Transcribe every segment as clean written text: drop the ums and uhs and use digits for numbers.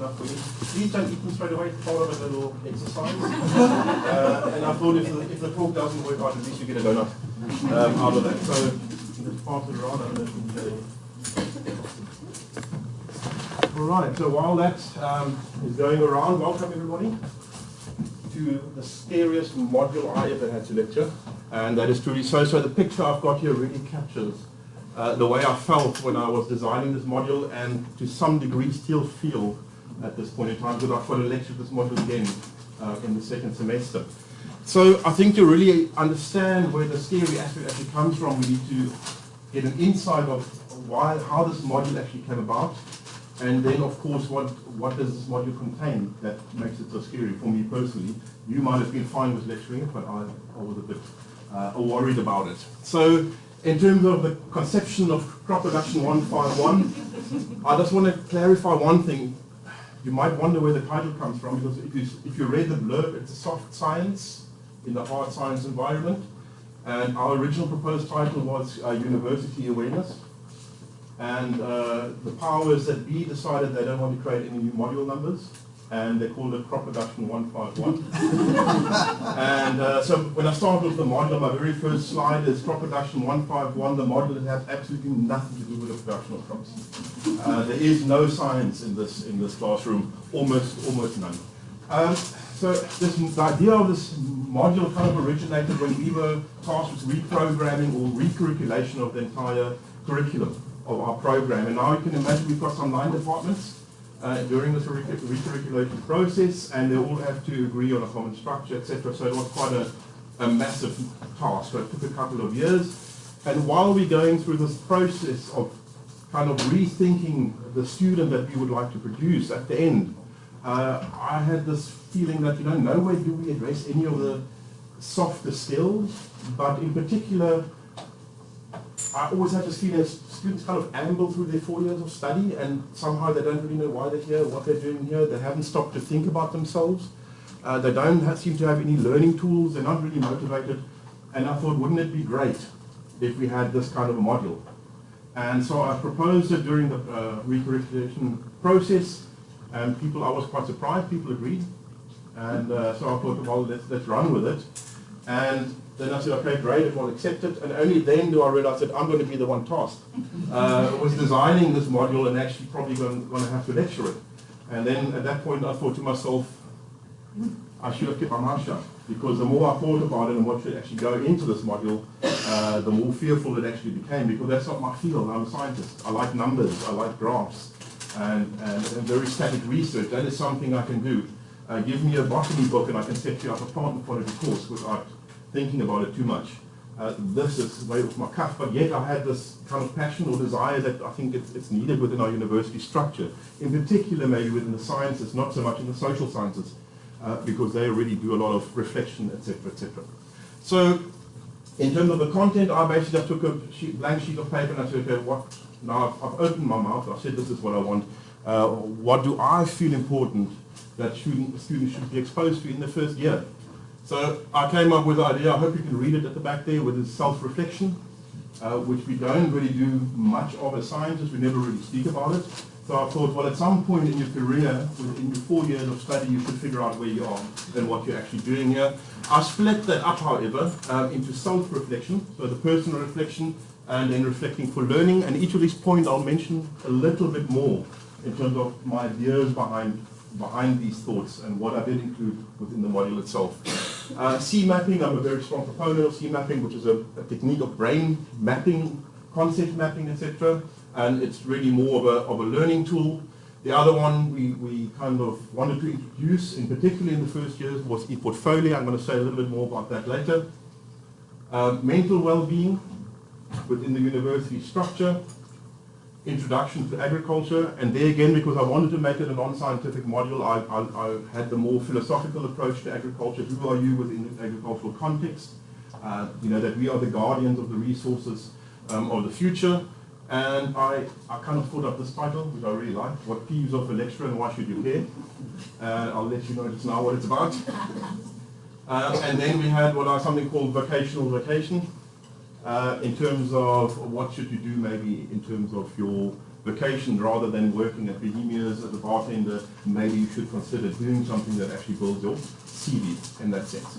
enough for you. Please don't eat them straight away, it's part of a little exercise. And I thought if the talk doesn't work out, at least you get a donut out of that. So let's pass it around. I don't know if Alright, so while that is going around, welcome everybody to the scariest module I ever had to lecture. And that is truly so. So the picture I've got here really captures the way I felt when I was designing this module, and to some degree still feel at this point in time, because I've got to lecture this module again in the second semester. So I think to really understand where the scary aspect actually comes from, we need to get an insight of how this module actually came about, and then of course what does this module contain that makes it so scary for me personally. You might have been fine with lecturing it, but I was a bit worried about it. So in terms of the conception of crop production 151, I just want to clarify one thing. You might wonder where the title comes from, because if you read the blurb, it's a soft science in the hard science environment. And our original proposed title was University Awareness. And the powers that be decided they don't want to create any new module numbers, and they called it Crop Production 151. And so when I started with the module, my very first slide is Crop Production 151. The module has absolutely nothing to do with the production of crops. There is no science in this classroom, almost none. So the idea of this module kind of originated when we were tasked with reprogramming or recurriculation of the entire curriculum of our program. And now you can imagine we've got some 9 departments during this recurriculation process, and they all have to agree on a common structure, etc. So it was quite a massive task. So it took a couple of years. And while we're going through this process of kind of rethinking the student that we would like to produce at the end, I had this feeling that, nowhere do we address any of the softer skills, but in particular, I always had this feeling that students kind of amble through their 4 years of study, and somehow they don't really know why they're here, what they're doing here. They haven't stopped to think about themselves. They don't seem to have any learning tools. They're not really motivated. And I thought, wouldn't it be great if we had this kind of a module? And so I proposed it during the recurriculation process, and I was quite surprised, people agreed. And so I thought, well, let's run with it. And then I said, okay, great, it will accept it. And only then do I realize that I'm going to be the one tasked with designing this module and actually probably going to have to lecture it. And then at that point I thought to myself, I should have kept my mouth shut, because the more I thought about it and what should actually go into this module, the more fearful it actually became, because that's not my field. I'm a scientist. I like numbers, I like graphs, and very static research. That is something I can do. Give me a botany book and I can set you up a plant morphology course without thinking about it too much. This is way off my cuff, but yet I had this kind of passion or desire that I think it's needed within our university structure. In particular, maybe within the sciences, not so much in the social sciences, because they already do a lot of reflection, etc., etc. So, in terms of the content, I basically just took a blank sheet of paper and I said, okay, now I've opened my mouth, I've said this is what I want. What do I feel important that students should be exposed to in the first year? So I came up with the idea, I hope you can read it at the back there, with this self-reflection, which we don't really do much of as scientists, we never really speak about it. So I thought, well, at some point in your career, in your 4 years of study, you should figure out where you are and what you're actually doing here. I split that up, however, into self-reflection, so the personal reflection, and then reflecting for learning. And each of these points I'll mention a little bit more in terms of my ideas behind these thoughts and what I did include within the module itself. C mapping, I'm a very strong proponent of C mapping, which is a technique of brain mapping, concept mapping, etc. And it's really more of a learning tool. The other one we kind of wanted to introduce, in particular in the first years, was e-portfolio. I'm going to say a little bit more about that later. Mental well-being within the university structure. Introduction to agriculture, and there again, because I wanted to make it a non-scientific module, I had the more philosophical approach to agriculture. Who are you within the agricultural context? That we are the guardians of the resources of the future. And I kind of thought up this title, which I really like, What Peeves Off a Lecturer and Why Should You Care? I'll let you know just now what it's about. And then we had something called vocational vacation. In terms of what should you do maybe in terms of your vacation rather than working at Bohemia's as a bartender, maybe you should consider doing something that actually builds your CV in that sense.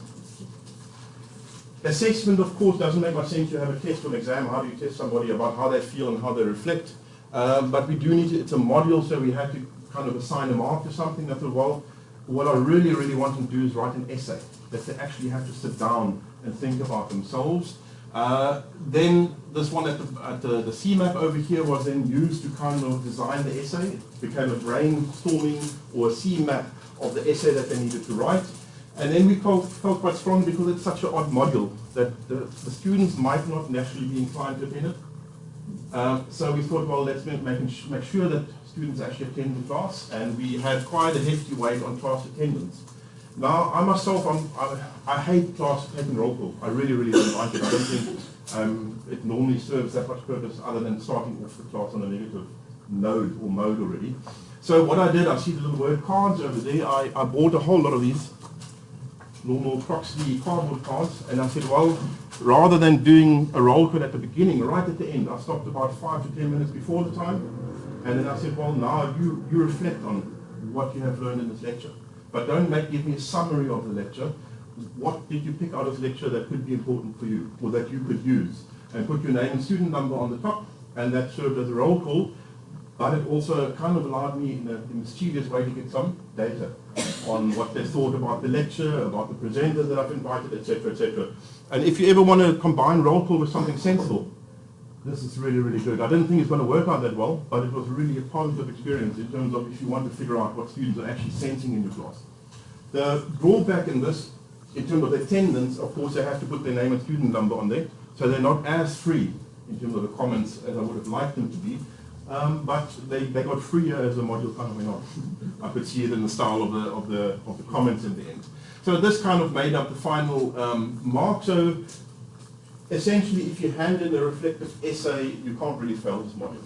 Assessment, of course, doesn't make much sense. You have a test or an exam. How do you test somebody about how they feel and how they reflect? But we do need to, it's a module, so we have to kind of assign a mark to something. I thought, well, what I really, really want them to do is write an essay that they actually have to sit down and think about themselves. Then this one at the CMAP over here was then used to kind of design the essay. It became a brainstorming or a CMAP of the essay that they needed to write. And then we felt quite strong because it's such an odd module that the students might not naturally be inclined to attend it. So we thought, well, let's make sure that students actually attend the class, and we had quite a hefty weight on class attendance. Now, I myself, I hate class taking roll call. I really, really don't like it. I don't think it normally serves that much purpose other than starting off the class on a negative node or mode already. So what I did, I see the little word cards over there. I bought a whole lot of these normal proxy cardboard cards, and I said, well, rather than doing a roll call at the beginning, right at the end, I stopped about 5 to 10 minutes before the time, and then I said, well, now you reflect on what you have learned in this lecture. But don't give me a summary of the lecture. What did you pick out of the lecture that could be important for you, or that you could use? And put your name and student number on the top, and that served as a roll call. But it also kind of allowed me in a mischievous way to get some data on what they thought about the lecture, about the presenter that I've invited, etc., etc. And if you ever want to combine roll call with something sensible, this is really, really good. I didn't think it's going to work out that well, but it was really a positive experience in terms of if you want to figure out what students are actually sensing in your class. The drawback in this, in terms of attendance, of course, they have to put their name and student number on there, so they're not as free in terms of the comments as I would have liked them to be. But they got freer as the module kind of went on. I could see it in the style of the comments in the end. So this kind of made up the final mark. So essentially, if you hand in a reflective essay, you can't really fail this module.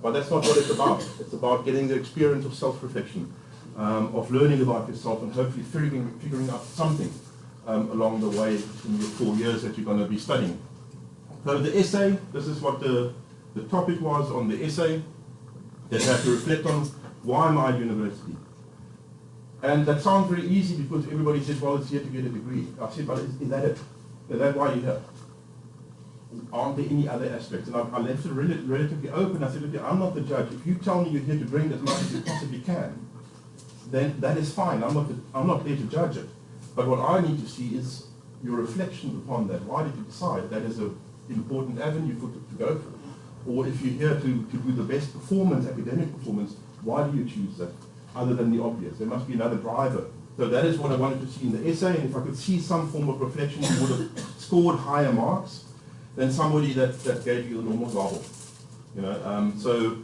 But that's not what it's about. It's about getting the experience of self-reflection, of learning about yourself, and hopefully figuring out something along the way in your 4 years that you're going to be studying. So the essay, this is what the topic was on the essay, that you have to reflect on why am I at university. And that sounds very easy because everybody says, well, it's here to get a degree. I said, but is that it? Is that why you're here? Aren't there any other aspects? And I left it relatively open. I said, look, I'm not the judge. If you tell me you're here to drink as much as you possibly can, then that is fine. I'm not there to judge it. But what I need to see is your reflection upon that. Why did you decide that is an important avenue to go for? Or if you're here to do the best performance, academic performance, why do you choose that, other than the obvious? There must be another driver. So that is what I wanted to see in the essay, and if I could see some form of reflection, you would have scored higher marks than somebody that gave you the normal gobble. You know, so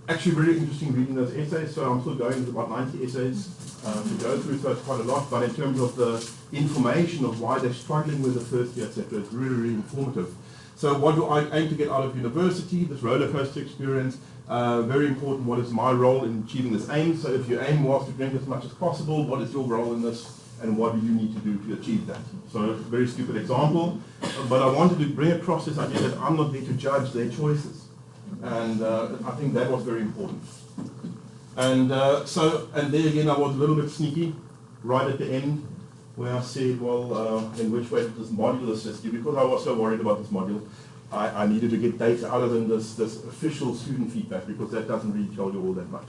actually really interesting reading those essays. So I'm still going with about 90 essays to go through, so it's quite a lot. But in terms of the information of why they're struggling with the first year, etc., it's really, really informative. So what do I aim to get out of university, this roller coaster experience? Very important, what is my role in achieving this aim? So if your aim was to drink as much as possible, what is your role in this, and what do you need to do to achieve that? So a very stupid example, but I wanted to bring across this idea that I'm not there to judge their choices. And I think that was very important. And and there again I was a little bit sneaky, right at the end, where I said, well, in which way did this module assist you? Because I was so worried about this module, I needed to get data other than this official student feedback, because that doesn't really tell you all that much.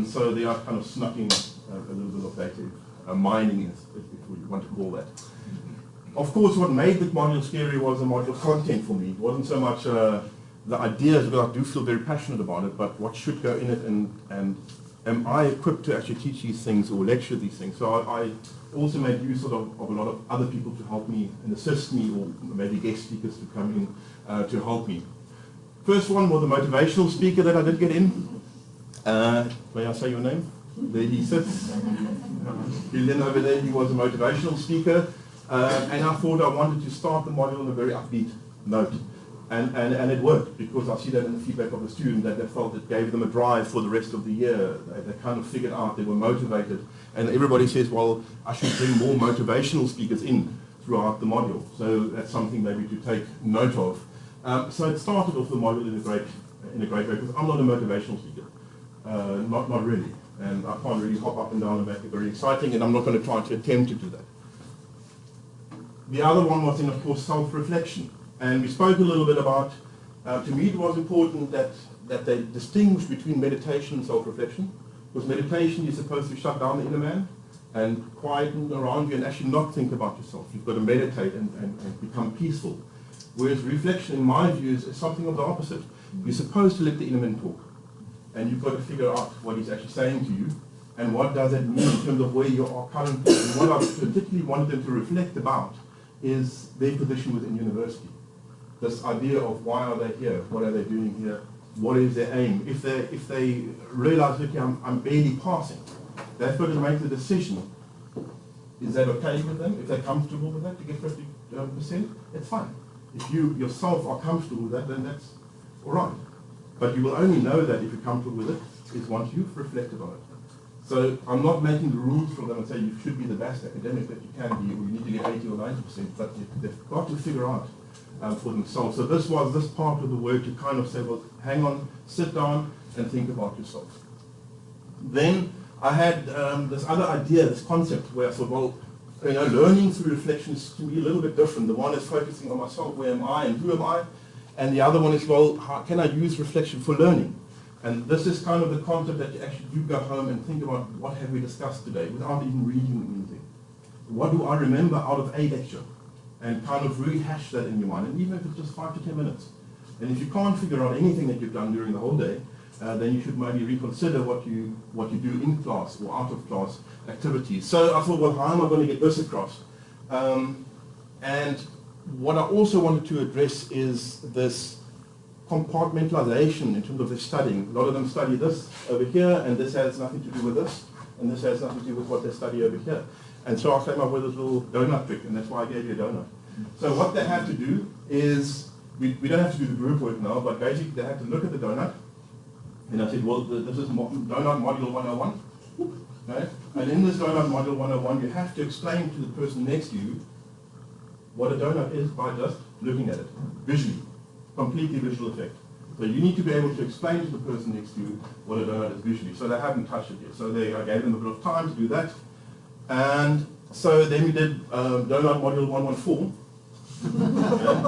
So they are kind of snucking a little bit of data, mining, if we want to call that. Of course, what made the module scary was the module content for me. It wasn't so much the ideas, because I do feel very passionate about it, but what should go in it, and am I equipped to actually teach these things or lecture these things? So I also made use of a lot of other people to help me and assist me, or maybe guest speakers to come in to help me. First one was a motivational speaker that I did get in. May I say your name? There he sits. Julian over there, he was a motivational speaker. And I thought I wanted to start the module on a very upbeat note. And it worked, because I see that in the feedback of the student, that they felt it gave them a drive for the rest of the year. They kind of figured out, they were motivated. And everybody says, well, I should bring more motivational speakers in throughout the module. So that's something maybe to take note of. So it started off the module in in a great way, because I'm not a motivational speaker. Not really. And I can't really hop up and down and make it very exciting, and I'm not going to try to attempt to do that. The other one was in, of course, self-reflection. And we spoke a little bit about, to me it was important that they distinguish between meditation and self-reflection. Because meditation, you're supposed to shut down the inner man and quieten around you and actually not think about yourself. You've got to meditate and become peaceful. Whereas reflection, in my view, is something of the opposite. You're supposed to let the inner man talk. And you've got to figure out what he's actually saying to you and what does that mean in terms of where you are currently. And what I particularly wanted them to reflect about is their position within university. This idea of why are they here, what are they doing here, what is their aim. If they realize, okay, I'm barely passing, they've got to make the decision. Is that okay with them? If they're comfortable with that, to get 50%, it's fine. If you yourself are comfortable with that, then that's all right. But you will only know that if you're comfortable with it is once you've reflected on it. So I'm not making the rules for them and say you should be the best academic that you can be, or you need to get 80 or 90%, but they've got to figure out for themselves. So this was this part of the work to kind of say, well, hang on, sit down and think about yourself. Then I had this other idea, this concept, where I thought, well, learning through reflections can be a little bit different. The one is focusing on myself, where am I and who am I? And the other one is, well, how can I use reflection for learning? And this is kind of the concept that you actually do go home and think about what have we discussed today without even reading anything. What do I remember out of a lecture? And kind of rehash that in your mind, and even if it's just 5 to 10 minutes. And if you can't figure out anything that you've done during the whole day, then you should maybe reconsider what you do in class or out of class activities. So I thought, well, how am I going to get this across? And what I also wanted to address is this compartmentalization in terms of their studying. A lot of them study this over here, and this has nothing to do with this, and this has nothing to do with what they study over here. And so I came up with this little donut trick, and that's why I gave you a donut. So what they had to do is, we don't have to do the group work now, but basically they had to look at the donut, and I said, well, this is donut module 101. Okay? And in this donut module 101, you have to explain to the person next to you what a donut is by just looking at it, visually, completely visual effect. So you need to be able to explain to the person next to you what a donut is visually. So they haven't touched it yet. So I gave them a bit of time to do that. And so then we did donut module 114,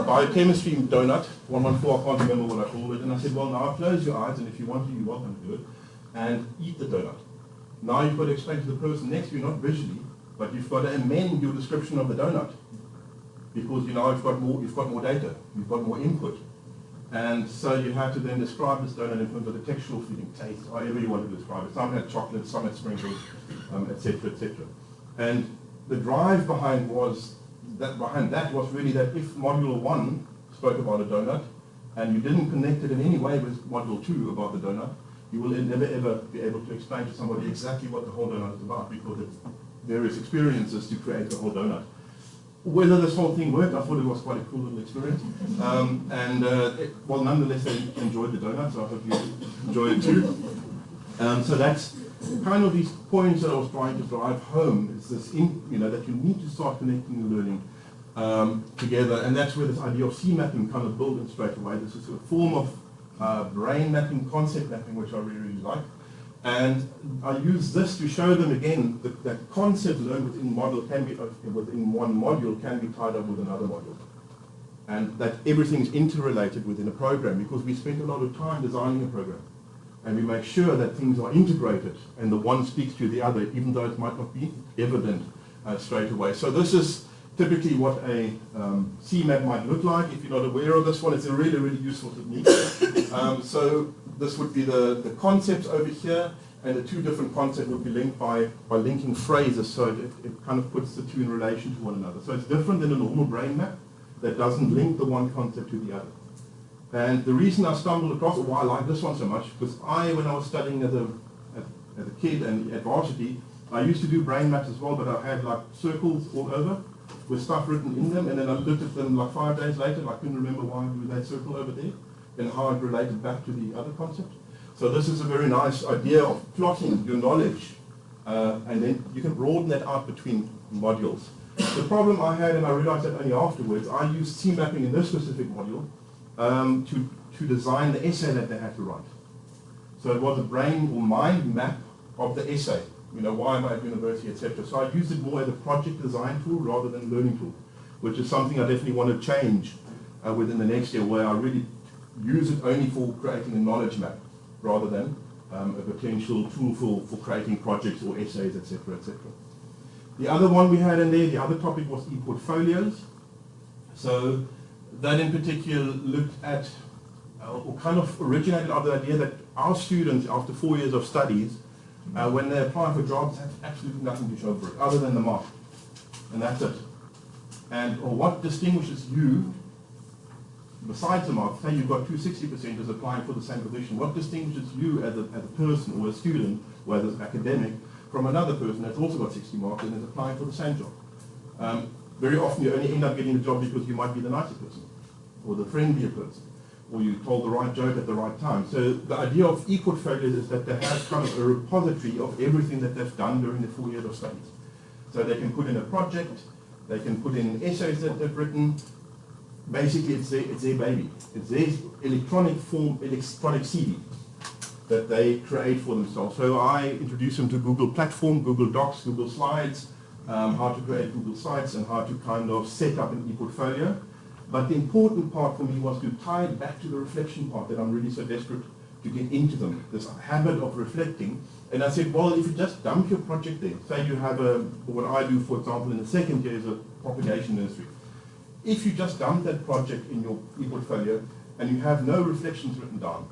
biochemistry donut 114, I can't remember what I called it. And I said, well, now close your eyes, and if you want to, you're welcome to do it, and eat the donut. Now you've got to explain to the person next to you, not visually, but you've got to amend your description of the donut. Because you've got more data, you've got more input. And so you have to then describe this donut in terms of the textual feeling, taste, however you want to describe it. Some had chocolate, some had sprinkles, etc., etc. And the drive behind that was really that if Module 1 spoke about a donut, and you didn't connect it in any way with Module 2 about the donut, you will never ever be able to explain to somebody exactly what the whole donut is about, because it's various experiences to create the whole donut. Whether this whole thing worked, I thought it was quite a cool little experience. Well, nonetheless, they enjoyed the donut, so I hope you enjoy it too. So that's kind of these points that I was trying to drive home, is this, that you need to start connecting the learning together, and that's where this idea of C mapping kind of built in straight away. This is a form of brain mapping, concept mapping, which I really, really like. And I use this to show them again that concept learned within module can be within one module can be tied up with another module, and that everything is interrelated within a program, because we spend a lot of time designing a program, and we make sure that things are integrated and the one speaks to the other, even though it might not be evident straight away. So this is typically what a CMAP might look like. If you're not aware of this one, it's a really, really useful technique. So this would be the concepts over here, and the two different concepts would be linked by linking phrases, so it kind of puts the two in relation to one another. So it's different than a normal brain map that doesn't link the one concept to the other. And the reason I stumbled across, or why I like this one so much, because when I was studying as a kid and at varsity, I used to do brain maps as well, but I had like circles all over with stuff written in them, and then I looked at them like 5 days later, and I couldn't remember why we had that circle over there, and how it related back to the other concept. So this is a very nice idea of plotting your knowledge, and then you can broaden that out between modules. The problem I had, and I realized that only afterwards, I used C mapping in this specific module to to design the essay that they had to write. So it was a brain or mind map of the essay. You know, why am I at university, etc. So I used it more as a project design tool rather than learning tool, which is something I definitely want to change within the next year, where I really use it only for creating a knowledge map rather than a potential tool for creating projects or essays, etc., etc. The other one we had in there, the other topic was e-portfolios. So that in particular looked at, or kind of originated out of the idea that our students, after 4 years of studies, when they apply for jobs, have absolutely nothing to show for it, other than the mark. And that's it. And or what distinguishes you, besides the mark, say you've got 260% applying for the same position, what distinguishes you as a person or a student, or as an academic, from another person that's also got 60 marks and is applying for the same job? Very often you only end up getting the job because you might be the nicer person, or the friendlier person, or you told the right joke at the right time. So the idea of e-portfolios is that they have kind of a repository of everything that they've done during the 4 years of studies. So they can put in a project, they can put in essays that they've written. Basically, it's their baby. It's their electronic CD that they create for themselves. So I introduce them to Google Platform, Google Docs, Google Slides, how to create Google Sites, and how to kind of set up an e-portfolio. But the important part for me was to tie it back to the reflection part that I'm really so desperate to get into them, this habit of reflecting. And I said, well, if you just dump your project there, say you have what I do, for example, in the second year is a propagation nursery. If you just dump that project in your e-portfolio and you have no reflections written down,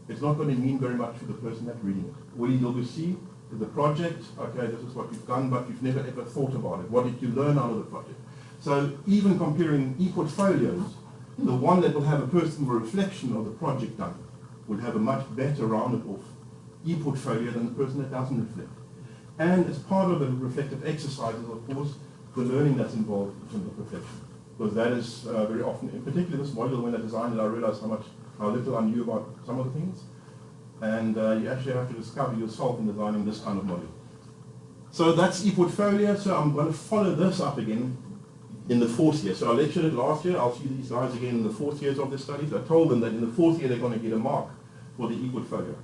it's not going to mean very much for the person that's reading it. All you'll see is the project, okay, this is what you've done, but you've never ever thought about it. What did you learn out of the project? So even comparing e-portfolios, the one that will have a personal reflection of the project done will have a much better rounded off e-portfolio than the person that doesn't reflect. And as part of the reflective exercises, of course, the learning that's involved in terms of reflection. Because that is very often, in particular this module, when I designed it, I realized how little I knew about some of the things. And you actually have to discover yourself in designing this kind of module. So that's e-portfolio. So I'm going to follow this up again in the fourth year. So I lectured it last year. I'll see these guys again in the fourth years of their studies. I told them that in the fourth year they're going to get a mark for the e-portfolio.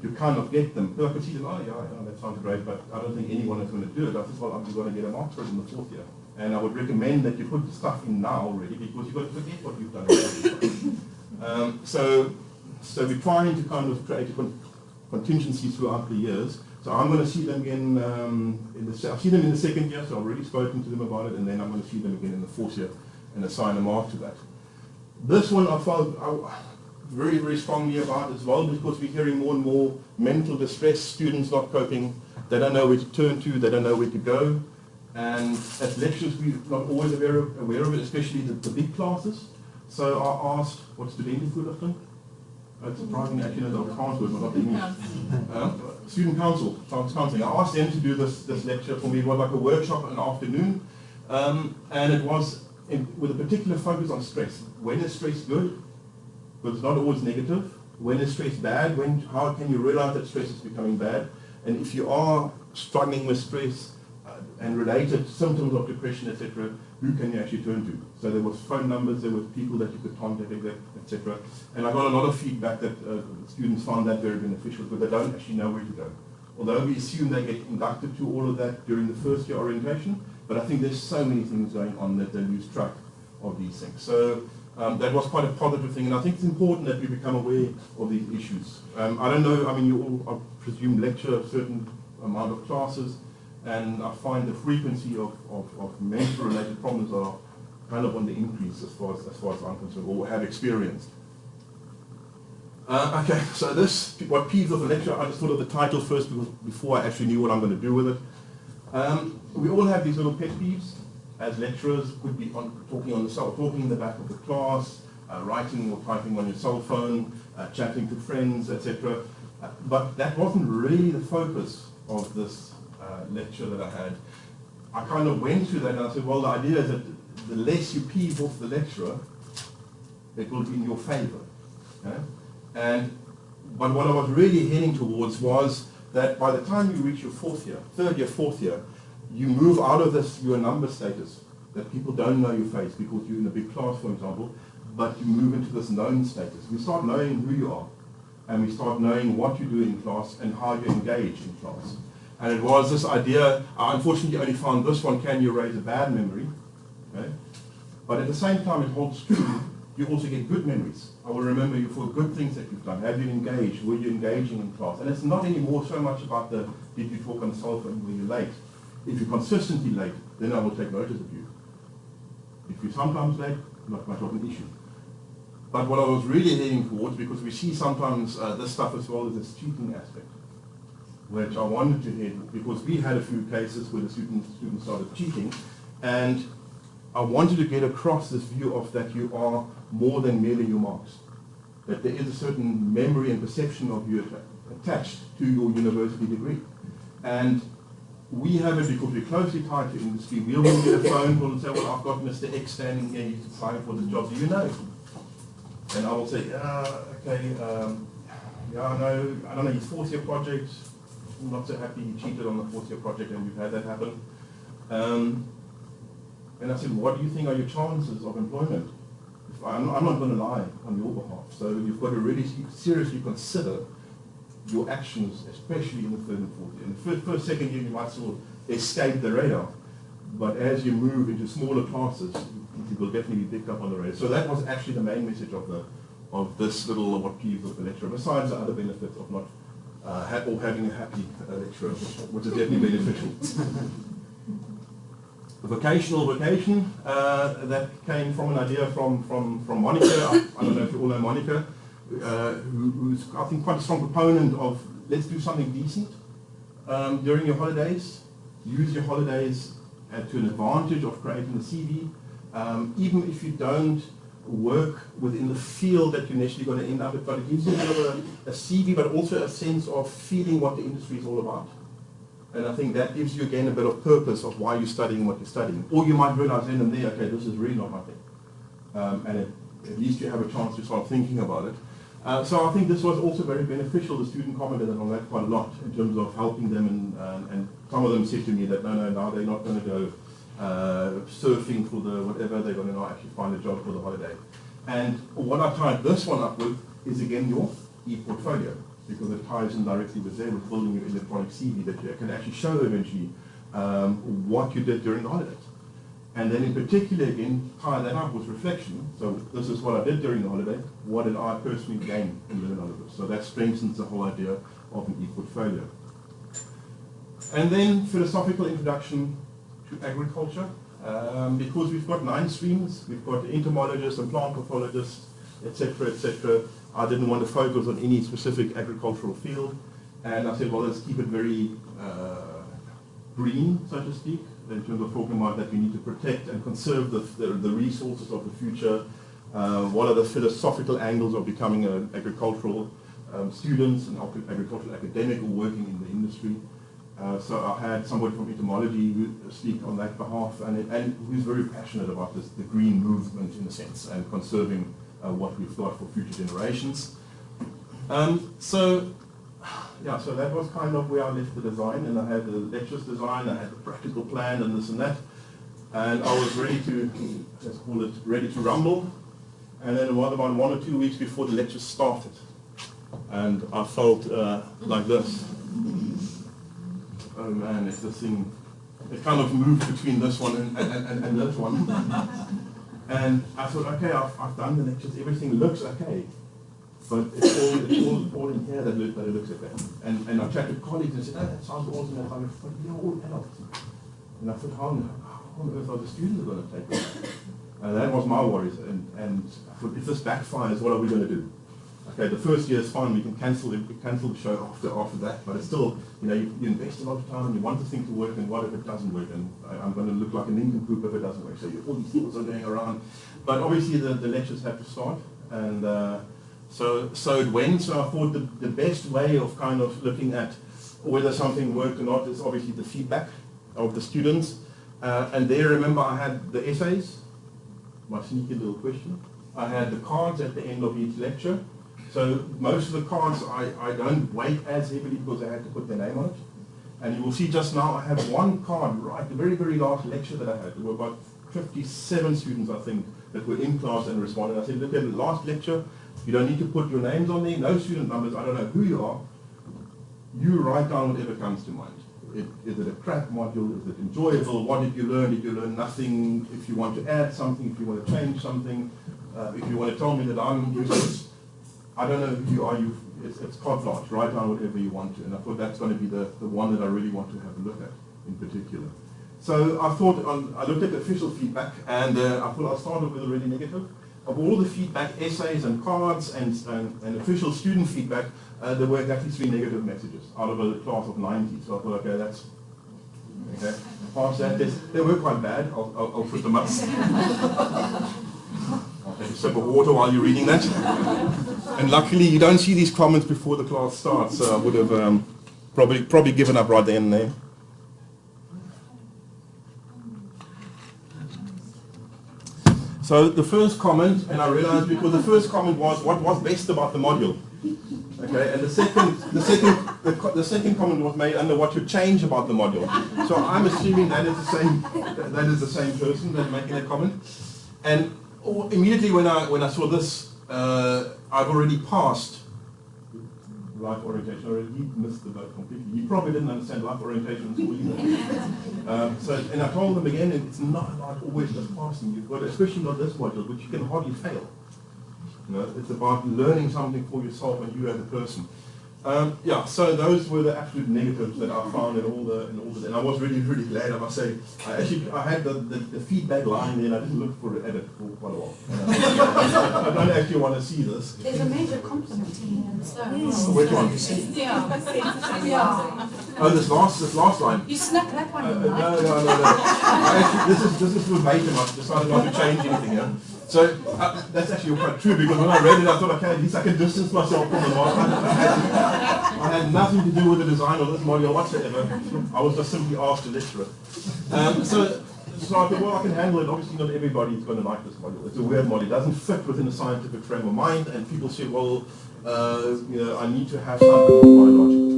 You kind of get them. Because I could see them, oh yeah, that sounds great, but I don't think anyone is going to do it. I said, well, I'm going to get a mark for it in the fourth year. And I would recommend that you put the stuff in now already, because you've got to forget what you've done. So we're trying to kind of create a contingency throughout the years. So I'm going to see them again, I've seen them in the second year, so I've already spoken to them about it, and then I'm going to see them again in the fourth year and assign a mark to that. This one I felt very, very strongly about as well, because we're hearing more and more mental distress, students not coping, they don't know where to turn to, they don't know where to go. And as lecturers, we're not always aware of it, especially the big classes. So I asked, what's student school? It's surprising actually that Auxin was not the English. Student council, counseling. I asked them to do this lecture for me. It was like a workshop in the afternoon. And it was with a particular focus on stress. When is stress good? Because it's not always negative. When is stress bad? How can you realize that stress is becoming bad? And if you are struggling with stress, and related symptoms of depression, etc., who can you actually turn to? So there was phone numbers, there were people that you could contact, etc. And I got a lot of feedback that students found that very beneficial, because they don't actually know where to go. Although we assume they get inducted to all of that during the first year orientation, but I think there's so many things going on that they lose track of these things. So that was quite a positive thing, and I think it's important that we become aware of these issues. I don't know, I mean, you all, I presume, lecture a certain amount of classes, and I find the frequency of mental-related problems are kind of on the increase as far as I'm concerned, or have experienced. Okay, so this, what peeves of the lecture, I just thought of the title first before I actually knew what I'm going to do with it. We all have these little pet peeves as lecturers. Could be talking on the cell, talking in the back of the class, writing or typing on your cell phone, chatting to friends, etc. But that wasn't really the focus of this lecture that I had. I kind of went through that and I said, well, the idea is that the less you peeve off the lecturer, it will be in your favor. Okay? But what I was really heading towards was that by the time you reach your third year, fourth year, you move out of this your number status, that people don't know your face because you're in a big class, for example. but you move into this known status. We start knowing who you are, and we start knowing what you do in class and how you engage in class. And it was this idea, I unfortunately only found this one, can you erase a bad memory? Okay? But at the same time, it holds true, you also get good memories. I will remember you for good things that you've done. Have you engaged? Were you engaging in class? And it's not anymore so much about the, did you talk on the cell phone, were you late? If you're consistently late, then I will take notice of you. If you're sometimes late, not much of an issue. But what I was really heading towards, because we see sometimes this stuff as well as this cheating aspect, which I wanted to head, because we had a few cases where the students started cheating, and I wanted to get across this view of that you are more than merely your marks. That there is a certain memory and perception of you attached to your university degree. And we have it because we're closely tied to industry. We'll get a phone call and say, well, I've got Mr. X standing here, he's applying for the job. Do you know? And I will say, okay, yeah, no, I don't know, his fourth year project, I'm not so happy he cheated on the fourth year project, and we've had that happen. And I said, what do you think are your chances of employment? I'm not going to lie on your behalf. So you've got to really seriously consider your actions, especially in the third and fourth year. In the first, second year, you might sort of escape the radar. But as you move into smaller classes, you will definitely be picked up on the radar. So that was actually the main message of this little what peeves of the lecturer, besides the other benefits of not having a happy lecturer, which is definitely beneficial. The vocational vocation, that came from an idea from Monica. I don't know if you all know Monica, who's, I think, quite a strong proponent of let's do something decent during your holidays. Use your holidays to an advantage of creating a CV. Even if you don't work within the field that you're initially going to end up with, but it gives you a bit of a CV, but also a sense of feeling what the industry is all about. And I think that gives you, again, a bit of purpose of why you're studying what you're studying. Or you might realize then and there, okay, this is really not my thing. And at least you have a chance to start thinking about it. So I think this was also very beneficial. The student commented on that quite a lot in terms of helping them, and some of them said to me that, no, now they're not going to go surfing for the whatever, they're going to now actually find a job for the holiday. And what I tied this one up with is, again, your e-portfolio, because it ties in directly with them, with building your electronic CV that you can actually show eventually what you did during the holidays. And then in particular, again, tie that up with reflection. So this is what I did during the holiday. What did I personally gain and learn out of this? So that strengthens the whole idea of an e-portfolio. And then philosophical introduction to agriculture. Because we've got 9 streams, we've got entomologists and plant pathologists, etc., etc. I didn't want to focus on any specific agricultural field. And I said, well, let's keep it very green, so to speak, in terms of talking about that we need to protect and conserve the resources of the future. What are the philosophical angles of becoming an agricultural student, an agricultural academic, or working in the industry? So I had somebody from entomology who speak on that behalf, and who's very passionate about this, the green movement in a sense, and conserving what we've got for future generations. So that was kind of where I left the design, and I had the lectures design, I had the practical plan, and this and that, and I was ready to, let's call it, ready to rumble. And then about 1 or 2 weeks before the lecture started, and I felt like this. Oh man, it's this thing. It kind of moved between this one and this one. And I thought, okay, I've done the lectures, everything looks okay. But it's all in here that it looks okay. And I chatted to colleagues and said, oh, that sounds awesome. And I thought, but you're all adults. And I thought, how on earth are the students going to take it? And that was my worries. And I thought, if this backfires, what are we going to do? Okay, the first year is fine, we can cancel the show after that, but it's still, you invest a lot of time and you want the thing to work, and what if it doesn't work? And I'm going to look like a nincompoop if it doesn't work. So all these thoughts are going around. But obviously the lectures have to start, and so it went. So I thought the best way of kind of looking at whether something worked or not is obviously the feedback of the students. And there, remember, I had the essays, my sneaky little question. I had the cards at the end of each lecture. So most of the cards I don't weight as heavily because I had to put their name on it. And you will see just now I have one card right, the very, very last lecture that I had. There were about 57 students, I think, that were in class and responded. I said, look at the last lecture, you don't need to put your names on there, no student numbers, I don't know who you are. You write down whatever comes to mind. Is it a crap module? Is it enjoyable? What did you learn? Did you learn nothing? If you want to add something, if you want to change something, if you want to tell me that I'm useless, I don't know who you are. It's carte blanche. Write down whatever you want to. And I thought that's going to be the one that I really want to have a look at in particular. So I thought, I looked at the official feedback, and I thought I'll start off with a really negative. Of all the feedback, essays and cards and official student feedback, there were exactly 3 negative messages out of a class of 90. So I thought, okay, that's okay. Past that, they were quite bad. I'll put them up. I'll take a sip of water while you're reading that. And luckily, you don't see these comments before the class starts. So I would have probably given up right then and there. So the first comment, and I realized because the first comment was what was best about the module, okay, and the second comment was made under what you change about the module. So I'm assuming that is the same person that's making that comment. And immediately when I saw this, I've already passed life orientation. I already missed the boat completely. He probably didn't understand life orientation in school either. And I told them again, it's not about always just passing. You've got, especially not this module, which you can hardly fail. You know, it's about learning something for yourself and you as a person. Yeah, so those were the absolute negatives that I found in all the, and I was really, really glad, I must say. I had the feedback line there, and I didn't look for it edit for quite a while. I don't actually want to see this. There's a major compliment in here. Which one? Yeah. Oh, this last line. You snuck that one in, right? No. This is verbatim. I decided not to change anything here. So that's actually quite true, because when I read it, I thought, okay, at least I can distance myself from the module. I had nothing to do with the design of this module whatsoever. I was just simply asked to lecture it. So I thought, well, I can handle it. Obviously, not everybody is going to like this module. It's a weird module. It doesn't fit within a scientific frame of mind, and people say, well, I need to have something biological.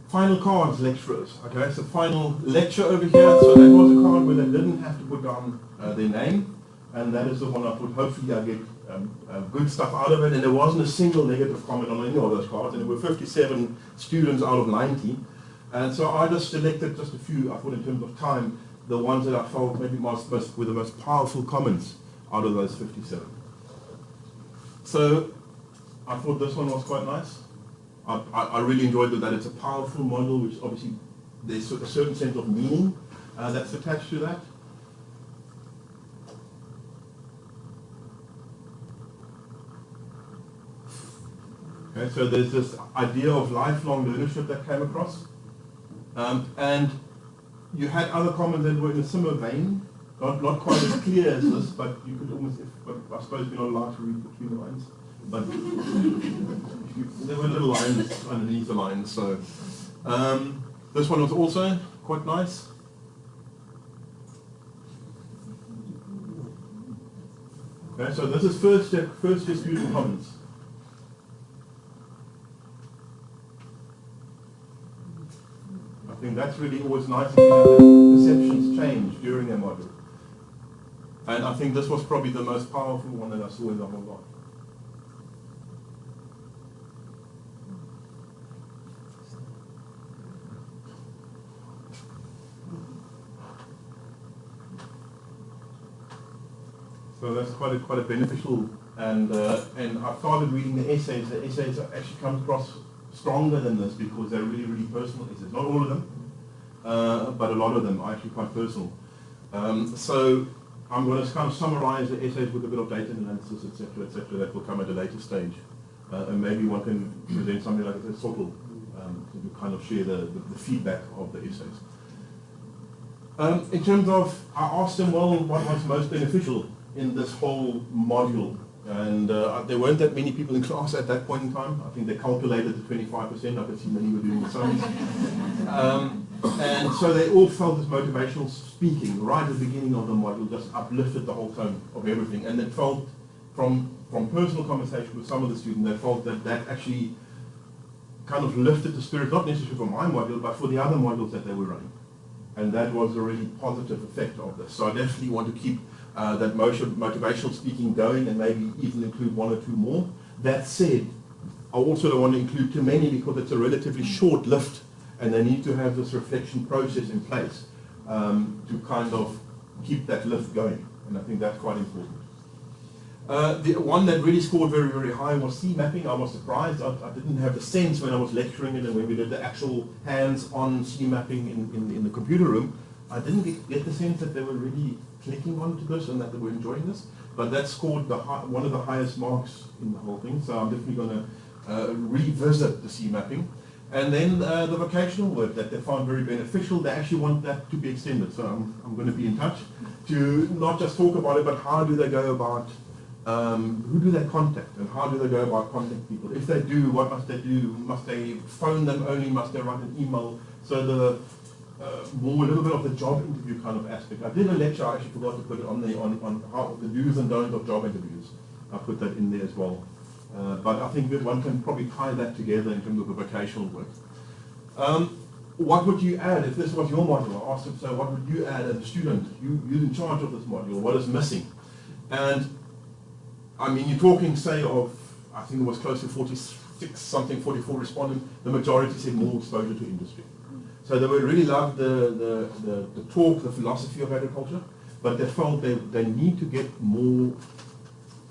Final cards, lecturers. Okay, so final lecture over here. So that was a card where they didn't have to put down their name, and that is the one I thought hopefully I get good stuff out of it. And there wasn't a single negative comment on any of those cards, and there were 57 students out of 90. And so I just selected just a few, I thought in terms of time, the ones that I felt maybe were the most powerful comments out of those 57. So I thought this one was quite nice. I really enjoyed that it's a powerful model, which obviously there's a certain sense of meaning that's attached to that. Okay, so there's this idea of lifelong leadership that came across. And you had other comments that were in a similar vein, not quite as clear as this, but you could almost, but I suppose you're not allowed to read between the lines. But there were little lines underneath the lines, so this one was also quite nice. Okay, so this is first year student comments. I think that's really always nice to have the perceptions change during a module. And I think this was probably the most powerful one that I saw in the whole lot. So that's quite a beneficial, and I started reading the essays. The essays actually come across stronger than this because they're really, really personal essays. Not all of them, but a lot of them are actually quite personal. So I'm going to kind of summarize the essays with a bit of data analysis, etc., that will come at a later stage. And maybe one can present something like a sort of to kind of share the feedback of the essays. In terms of, I asked them, well, what was most beneficial in this whole module, and there weren't that many people in class at that point in time. I think they calculated the 25%. I could see many were doing the sums. And so they all felt this motivational speaking right at the beginning of the module just uplifted the whole tone of everything, and they felt from personal conversation with some of the students, they felt that actually kind of lifted the spirit, not necessarily for my module, but for the other modules that they were running. And that was a really positive effect of this. So I definitely want to keep that motivational speaking going and maybe even include one or two more. That said, I also don't want to include too many because it's a relatively short lift and they need to have this reflection process in place to kind of keep that lift going. And I think that's quite important. The one that really scored very, very high was C mapping. I was surprised. I didn't have the sense when I was lecturing it and when we did the actual hands-on C mapping in the computer room. I didn't get the sense that they were really clicking onto this and that they were enjoying this. But that scored one of the highest marks in the whole thing. So I'm definitely going to revisit the C mapping. And then the vocational work that they found very beneficial, they actually want that to be extended. So I'm going to be in touch to not just talk about it, but how do they go about, who do they contact and how do they go about contacting people? If they do, what must they do? Must they phone them only? Must they write an email? So the more a little bit of the job interview kind of aspect. I did a lecture, I actually forgot to put it on there, on how the do's and don'ts of job interviews. I put that in there as well. But I think that one can probably tie that together in terms of the vocational work. What would you add if this was your module? I asked him, so what would you add as a student? You're in charge of this module. What is missing? And I mean, you're talking, say, of, I think it was close to 46 something, 44 respondents. The majority said more exposure to industry. So they would really love the talk, the philosophy of agriculture, but they felt they need to get more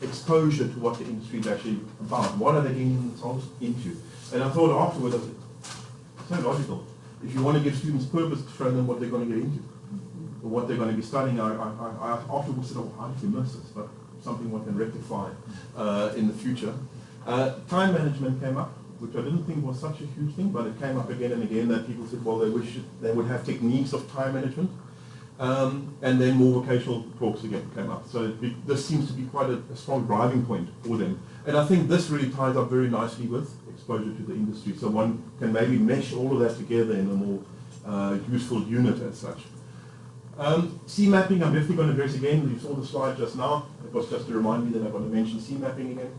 exposure to what the industry is actually about. What are they getting themselves into? And I thought afterwards, it's so logical. If you want to give students purpose, to show them what they're going to get into, or what they're going to be studying. I afterwards said, oh, how did you miss this? But something one can rectify in the future. Time management came up, which I didn't think was such a huge thing, but it came up again and again that people said, well, they wish they would have techniques of time management. And then more vocational talks again came up. So this seems to be quite a strong driving point for them. And I think this really ties up very nicely with exposure to the industry. So one can maybe mesh all of that together in a more useful unit as such. C mapping, I'm definitely going to address again. You saw the slide just now. It was just to remind me that I'm going to mention C mapping again.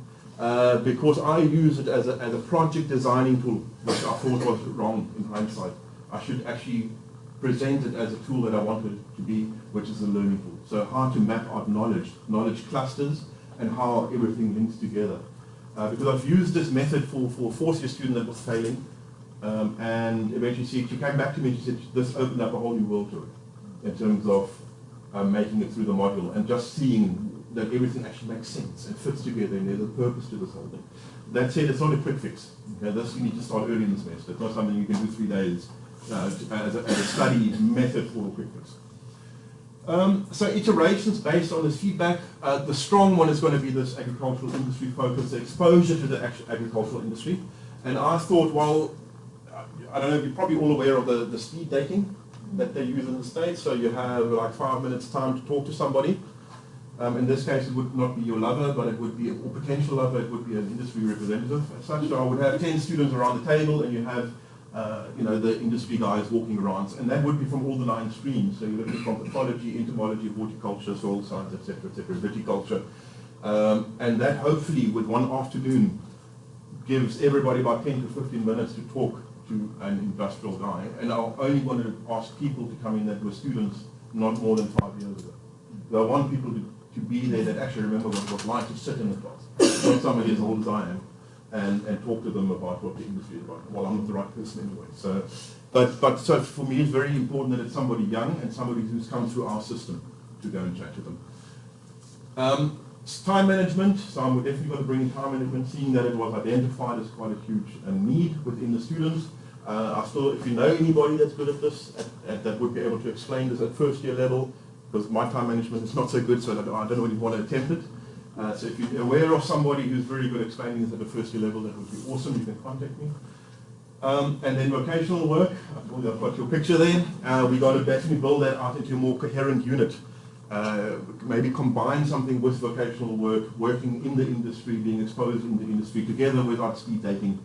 Because I use it as a project designing tool, which I thought was wrong in hindsight. I should actually present it as a tool that I wanted it to be, which is a learning tool. So how to map out knowledge clusters, and how everything links together. Because I've used this method for a fourth-year student that was failing, and eventually she came back to me and she said, this opened up a whole new world to her in terms of making it through the module and just seeing that everything actually makes sense and fits together and there's a purpose to this whole thing. That said, it's not a quick fix. Okay, this you need to start early in the semester. It's not something you can do 3 days as a study method for a quick fix. So iterations based on this feedback. The strong one is going to be this agricultural industry focus, the exposure to the agricultural industry. And I thought, well, I don't know, you're probably all aware of the speed dating that they use in the States. So you have like 5 minutes time to talk to somebody. In this case, it would not be your lover, but it would be, or potential lover, it would be an industry representative as such. So I would have 10 students around the table, and you have the industry guys walking around, and that would be from all the 9 streams. So you're looking from pathology, entomology, horticulture, soil science, etc., viticulture. And that hopefully, with one afternoon, gives everybody about 10 to 15 minutes to talk to an industrial guy. And I'll only want to ask people to come in that were students not more than 5 years ago. So I want people to be there that actually remember what it was like to sit in the class, not somebody as old as I am, and talk to them about what the industry is about. Well, I'm not the right person anyway. So, but so for me, it's very important that it's somebody young and somebody who's come through our system to go and chat to them. Time management. So I'm definitely going to bring in time management, seeing that it was identified as quite a huge need within the students. I still, if you know anybody that's good at this, that would be able to explain this at first year level, because my time management is not so good, so I don't really want to attempt it. So if you're aware of somebody who's very good at explaining this at the first year level, that would be awesome. You can contact me. And then vocational work. I've got your picture there. We've got to basically build that out into a more coherent unit. Maybe combine something with vocational work, working in the industry, being exposed in the industry, together with our speed dating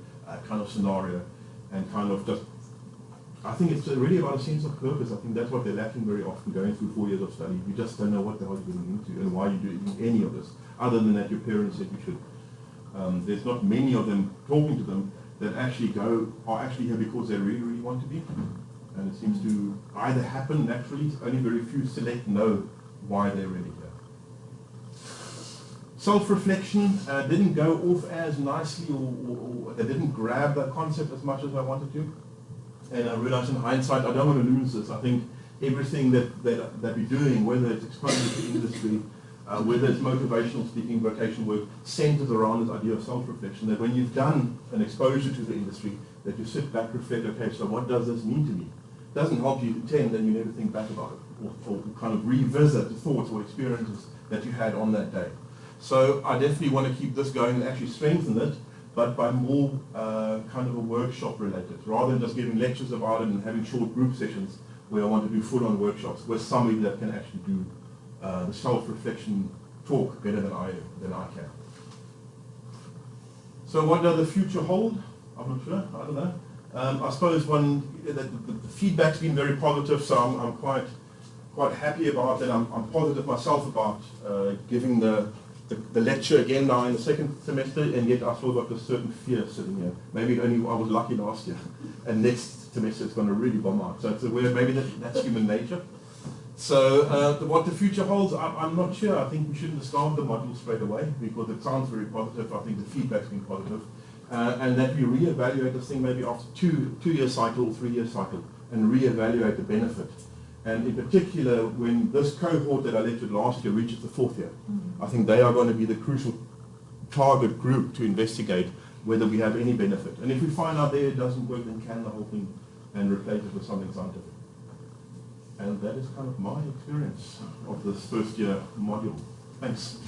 kind of scenario, and kind of just, I think it's really about a sense of purpose. I think that's what they're lacking very often going through 4 years of study. You just don't know what the hell you're getting into and why you're doing any of this, other than that your parents said you should. There's not many of them talking to them that actually are actually here because they really, really want to be. And it seems to either happen naturally, only very few select know why they're really here. Self-reflection didn't go off as nicely, or they didn't grab that concept as much as I wanted to. And I realized in hindsight, I don't want to lose this. I think everything that we're doing, whether it's exposure to industry, whether it's motivational speaking, vocational work, centers around this idea of self-reflection, that when you've done an exposure to the industry, that you sit back, reflect, okay, so what does this mean to me? It doesn't help you attend and you never think back about it, or kind of revisit the thoughts or experiences that you had on that day. So I definitely want to keep this going and actually strengthen it, but by more kind of a workshop related, rather than just giving lectures about it and having short group sessions, where I want to do full-on workshops with somebody that can actually do the self-reflection talk better than I can. So what does the future hold? I'm not sure. I don't know. I suppose the feedback's been very positive, so I'm quite happy about that. I'm positive myself about giving the lecture again now in the second semester, and yet I still got a certain fear sitting here. Maybe only I was lucky last year, and next semester it's going to really bomb out. So it's aware maybe that's human nature. So what the future holds, I'm not sure. I think we shouldn't start the module straight away because it sounds very positive. I think the feedback's been positive. And that we reevaluate this thing maybe after two-year cycle, 3-year cycle, and reevaluate the benefit. And in particular, when this cohort that I lectured last year reaches the 4th year, I think they are going to be the crucial target group to investigate whether we have any benefit. And if we find out there it doesn't work, then can the whole thing and replace it with something scientific. And that is kind of my experience of this first year module. Thanks.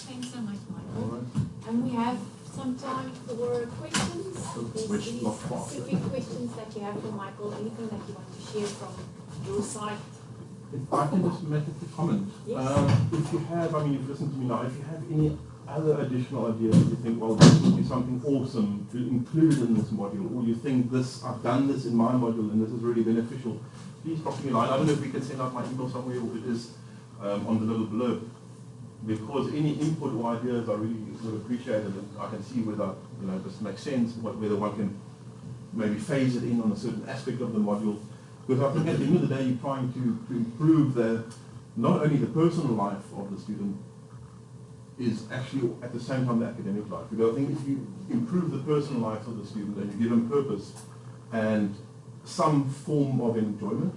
Thanks so much, Michael. All right. And we have some time for questions. Which Any not far. specific questions that you have for Michael? Anything that you want to share from your side? If I can just make a comment. Yes. If you have, I mean, you've listened to me now, if you have any other additional ideas, you think, well, this would be something awesome to include in this module, or you think I've done this in my module and this is really beneficial, please drop me a line. I don't know if we can send out my email somewhere, or it is on the little blurb, because any input or ideas I really would appreciate it, and I can see whether this makes sense, whether one can maybe phase it in on a certain aspect of the module, because I think at the end of the day you're trying to improve not only the personal life of the student, is actually at the same time the academic life. Because I think if you improve the personal life of the student and you give them purpose and some form of enjoyment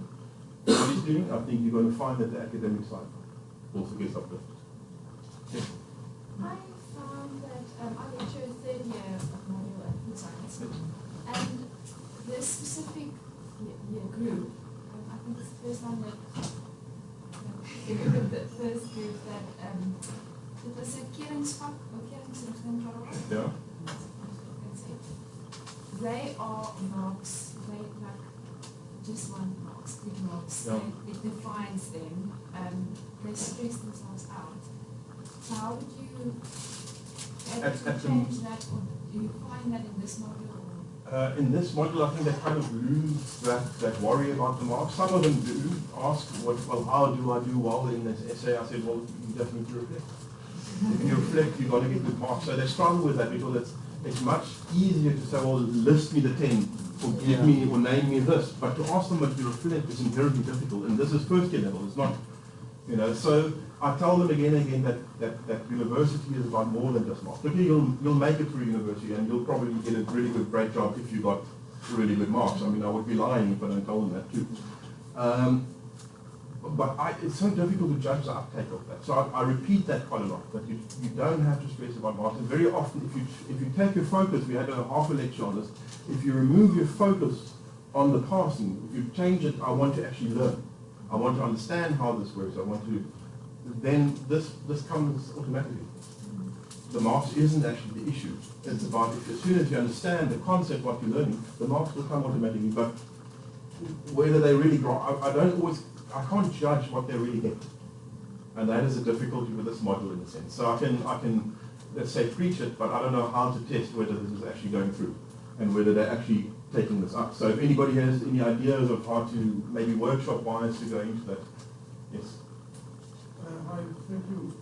in what he's doing, I think you're going to find that the academic side also gets uplifted. Yeah. I found that I lecture a 3rd year of module at food science, and this specific year group, I think it's the first one that the first group that it was a keringsvak or keringsrichting. Yeah. They are marks, they like just one marks, good marks. Yeah. It defines them. They stress themselves out. So how would you change that, or do you find that in this module? In this module, I think they kind of lose that worry about the marks. Some of them do ask, how do I do well in this essay? I said, well, you just need to reflect. If you reflect, you've got to get good marks. So they struggle with that because it's much easier to say, well, list me the 10, or give me, or name me this. But to ask them to reflect is inherently difficult. And this is first year level. It's not, so I tell them again and again that university is about more than just marks. But you'll make it through university and you'll probably get a really good, great job if you got really good marks. I mean, I would be lying if I don't tell them that too. But it's so difficult to judge the uptake of that. So I repeat that quite a lot, that you don't have to stress about marks. And very often, if you take your focus, we had a half a lecture on this, if you remove your focus on the passing, if you change it, I want to actually learn. I want to understand how this works. I want to, then this comes automatically. The marks isn't actually the issue. It's about as soon as you understand the concept, what you're learning, the marks will come automatically. But whether they really grow, I can't judge what they really get. And that is a difficulty with this module in a sense. So I can let's say preach it, but I don't know how to test whether this is actually going through and whether they're actually taking this up. So if anybody has any ideas of how to maybe workshop-wise to go into that, yes. Hi, thank you.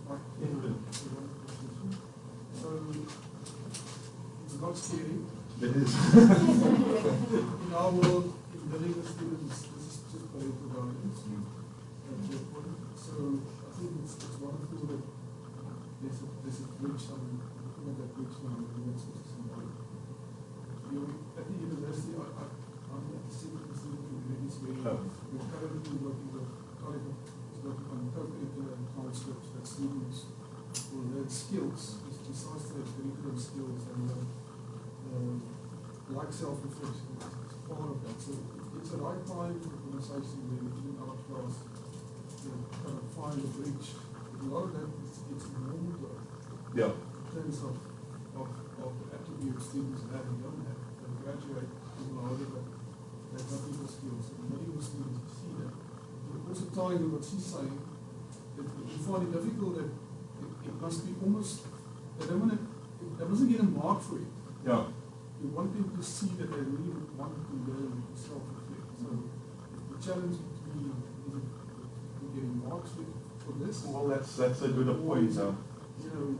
It's not scary. It is. In our world, in the legal students, this is just political violence. So I think it's wonderful that there's a bridge, I'm looking at that bridge now, and that's what it's about. At the university, I'm at the Center for Student Communities where we're currently working with colleagues working on co-curricular transcripts that students will learn skills, besides the curriculum skills and like self-reflection is part of that. So it's the right time for the conversation where in our class to kind of find a bridge. A lot of that it's normal work. Yeah. In terms of the attributes students have and don't have. They graduate in order but they have not equal skills. And not equal students see that. But also tying to what she's saying, that you find it difficult that it must be almost they mustn't get a mark for it. Yeah. You want them to see that they really want to learn and self-reflect. So the challenge between is getting marks for this. Well, that's a good point. You know,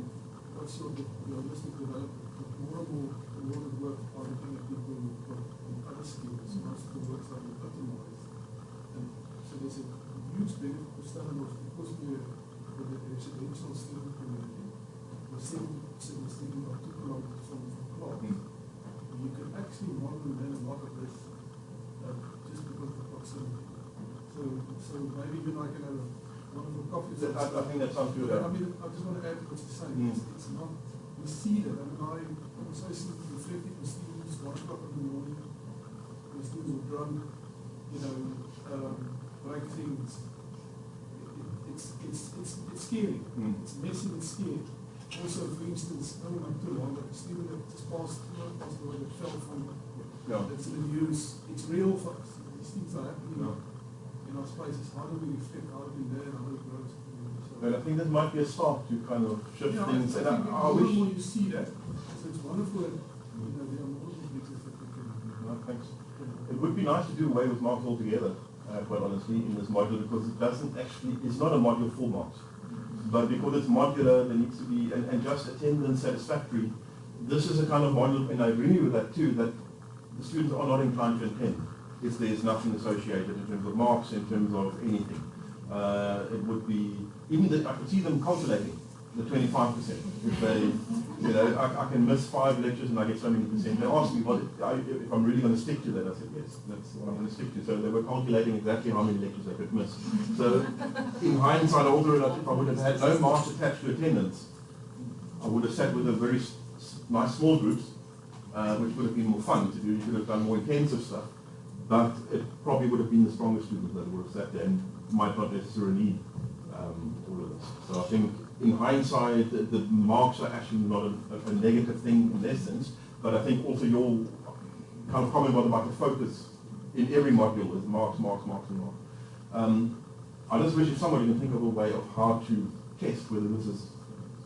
what's your holistic development? More and more a lot of work are looking at people who've got other skills. Most of the works are optimized. And so there's a huge benefit for Stellenbosch because we're the residential student community. We're sitting of 2 kilometers from Clark. You can actually model and learn a lot of this just because of the proximity. So maybe you and I can have a wonderful coffee. I think that sounds good. I mean, I just want to add to what you're saying. It's not, we see that. I mean, I conversation reflecting with students 1 o'clock in the morning, when students are drunk, you know, break things. It's scary. It's messy and scary. Also, for instance, no one too long, but a student that just passed away that fell from that's in the news. It's real for us. These things are happening in our spaces. How do we reflect? How do we learn? How do we grow? And I think this might be a start to kind of shift things. I think the more you see that, so it's wonderful that there are more individuals that we can do. No, thanks. It would be nice to do away with marks altogether, quite honestly, in this module, because it doesn't actually, it's not a module full marks. But because it's modular, there needs to be, and just attendance satisfactory. This is a kind of module, and I agree with that too, that the students are not inclined to attend if there's nothing associated in terms of marks, in terms of anything. It would be, even I could see them calculating the 25%. If they, I can miss 5 lectures and I get so many percent. They asked me if I'm really going to stick to that. I said, yes, that's what I'm going to stick to. So they were calculating exactly how many lectures I could miss. So in hindsight, I also realized if I would have had no marks attached to attendance, I would have sat with a very nice small groups, which would have been more fun to do. You could have done more intensive stuff. But it probably would have been the strongest students that would have sat there and might not necessarily need all of this. So I think in hindsight, the marks are actually not a negative thing in essence, but I think also your kind of comment about the focus in every module is marks, marks, marks, and marks. I just wish if somebody can think of a way of how to test whether this has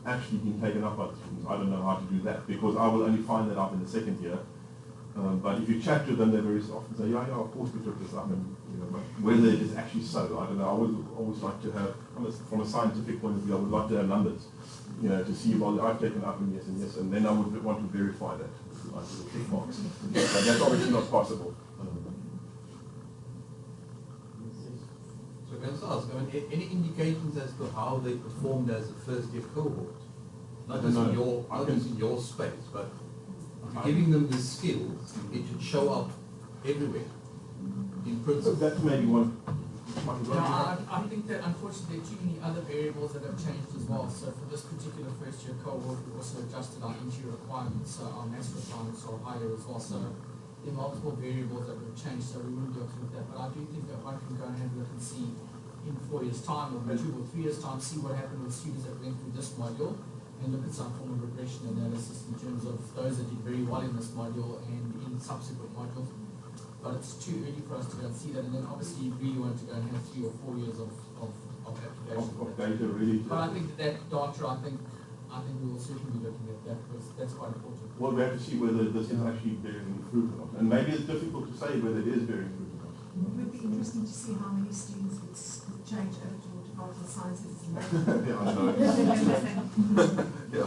actually been taken up by the students. I don't know how to do that because I will only find that out in the second year. But if you chat to them, they very often say, yeah, of course we took this up, and but whether it is actually so, I don't know. I would always like to have, from a scientific point of view, I would like to have numbers, to see, well, I've taken up and yes, and then I would want to verify that, like little tick marks. But that's obviously not possible. So can I just ask, any indications as to how they performed as a first-year cohort? Not just in your space, but giving them the skills, it should show up everywhere. In principle. That's maybe one. I think that unfortunately there are too many other variables that have changed as well. So for this particular first year cohort, we also adjusted our entry requirements, so our maths requirements are higher as well. So there are multiple variables that have changed, so we wouldn't be able to look at that. But I do think that one can go and have a look and see in 4 years' time, or 2 or 3 years' time, see what happened with students that went through this module, and look at some form of regression analysis in terms of those that did very well in this module and in subsequent modules. But it's too early for us to go and see that, and then obviously you really want to go and have 3 or 4 years of application. Of data really. But I think that data, I think we will certainly be looking at that because that's quite important. Well, we have to see whether this is actually bearing fruit or not. And maybe it's difficult to say whether it is bearing fruit or not. It would be interesting to see how many students would change over to departmental sciences and mathematics. Yeah, I know. Yeah.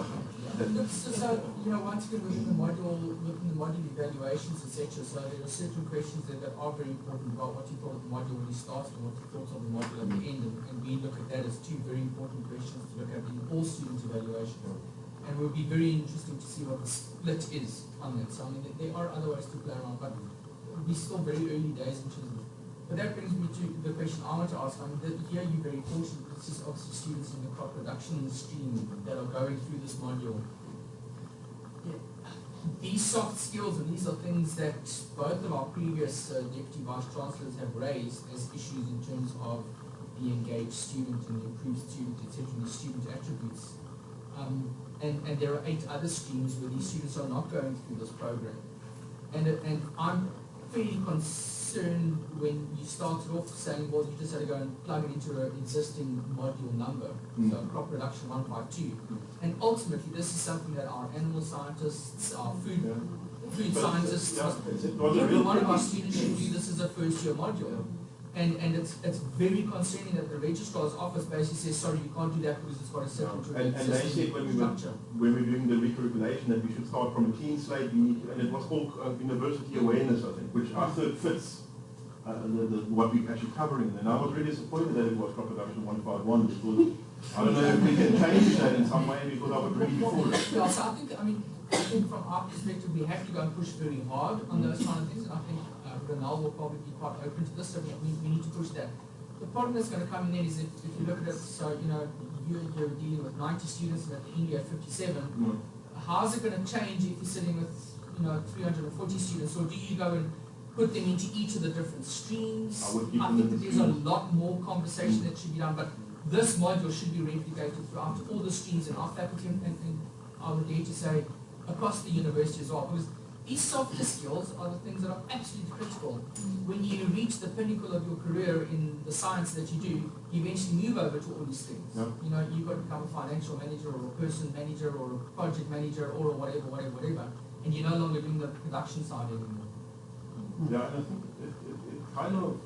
Look, so, once again, within the module evaluations, etc., so there are certain questions that are very important about what you thought of the module when you started and what you thought of the module at the end, and we look at that as two very important questions to look at in all student evaluation. And it will be very interesting to see what the split is on that. So, I mean, there are other ways to play around, but we're still very early days in terms of it. But that brings me to the question I want to ask. I mean, here you're very fortunate. This is obviously students in the crop production stream that are going through this module. Yeah. These soft skills, and these are things that both of our previous deputy vice chancellors have raised as issues in terms of the engaged student and the improved student, etc., and the student attributes. And there are 8 other streams where these students are not going through this program. And I'm fairly concerned when you started off saying, well, you just had to go and plug it into an existing module number, so crop production 152. And ultimately, this is something that our animal scientists, our food scientists, every one of our students should do this as a first-year module. And it's very concerning that the registrar's office basically says, sorry, you can't do that because it's got a separate and they said when we were doing the recalculation that we should start from a clean slate, and it was called university awareness, I think, which I thought fits what we're actually covering. And I was really disappointed that it was crop production 151 because I don't know if we can change that in some way because I would really before it. Yeah, so I think from our perspective, we have to go and push very hard on those kind of things, and I think Ronald will probably be quite open to this, so we need to push that. The problem that's going to come in then is if you look at it, so you're dealing with 90 students and at the end you have 57, how's it going to change if you're sitting with 340 students, or do you go and put them into each of the different streams? I think that there's a lot more conversation that should be done, but this module should be replicated throughout all the streams in our faculty, and I would dare to say across the university as well, because these softer skills are the things that are absolutely critical. When you reach the pinnacle of your career in the science that you do, you eventually move over to all these things. Yep. You've got to become a financial manager or a person manager or a project manager or whatever, and you're no longer doing the production side anymore. Yeah, and I think it kind of,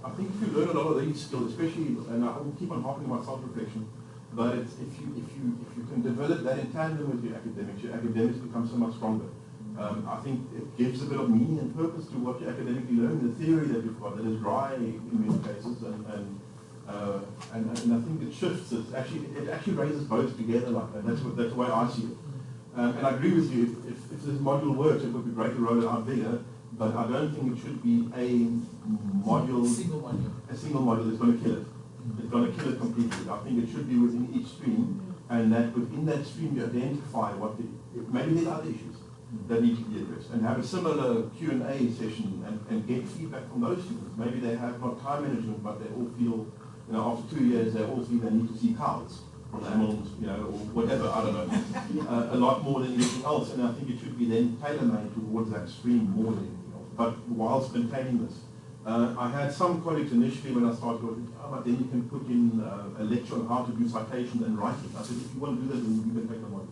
I think if you learn a lot of these skills, especially, and I will keep on harping about self-reflection, but it's, if you can develop that in tandem with your academics become so much stronger. I think it gives a bit of meaning and purpose to what you academically learn, the theory that you've got that is dry in many cases, and I think it shifts. It actually raises both together like that. That's the way I see it. And I agree with you. If this module works, it would be great to roll it out bigger. But I don't think it should be a module, a single module that's going to kill it. It's going to kill it completely. I think it should be within each stream, and that within that stream you identify maybe there's other issues that need to be addressed, and have a similar Q&A session and get feedback from those students. Maybe they have not time management, but they all feel, after 2 years, they all feel they need to see cows from animals, or whatever, I don't know, a lot more than anything else. And I think it should be then tailor-made towards that stream more than anything else, but whilst containing this. I had some colleagues initially when I started going, but then you can put in a lecture on how to do citations and writing. I said, if you want to do that, then you can take the module.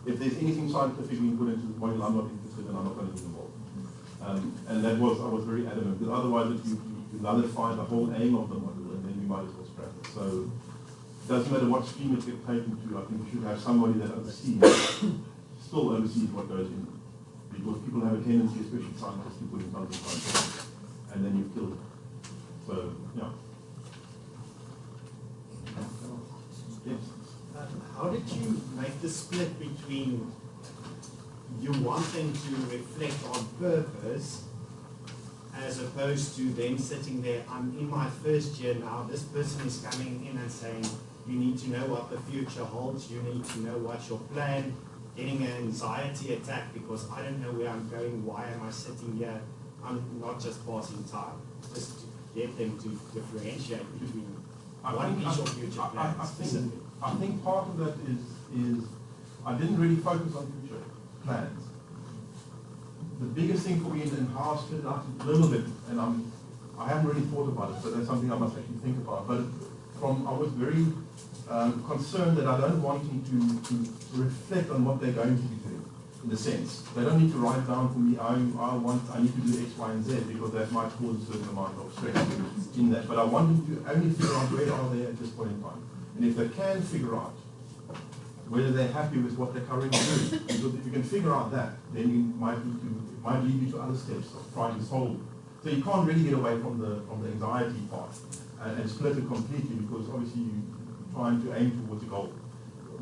If there's anything scientific we can put into this module, I'm not interested and I'm not going to be involved. And I was very adamant, because otherwise you nullify the whole aim of the module, and then you might as well scrap it. So it doesn't matter what stream it gets taken to, I think we should have somebody that still oversees what goes in. Because people have a tendency, especially scientists, to put in something scientific, and then you've killed it. So, yeah. Yes. How did you make the split between you wanting to reflect on purpose as opposed to them sitting there, I'm in my first year now, this person is coming in and saying, you need to know what the future holds, you need to know what's your plan, getting an anxiety attack because I don't know where I'm going, why am I sitting here, I'm not just passing time. Just to get them to differentiate between what is your future plan. I think part of that is I didn't really focus on future plans. The biggest thing for me is how I split it out a little bit, and I haven't really thought about it, but that's something I must actually think about. But I was very concerned that I don't want them to reflect on what they're going to be doing, in the sense. They don't need to write down for me, I need to do X, Y, and Z, because that might cause a certain amount of stress in that. But I want them to only figure out where are they at this point in time. And if they can figure out whether they're happy with what they're currently doing. Because if you can figure out that, then it might lead you to other steps of trying to solve it. So you can't really get away from the anxiety part and split it completely, because obviously you're trying to aim towards a goal.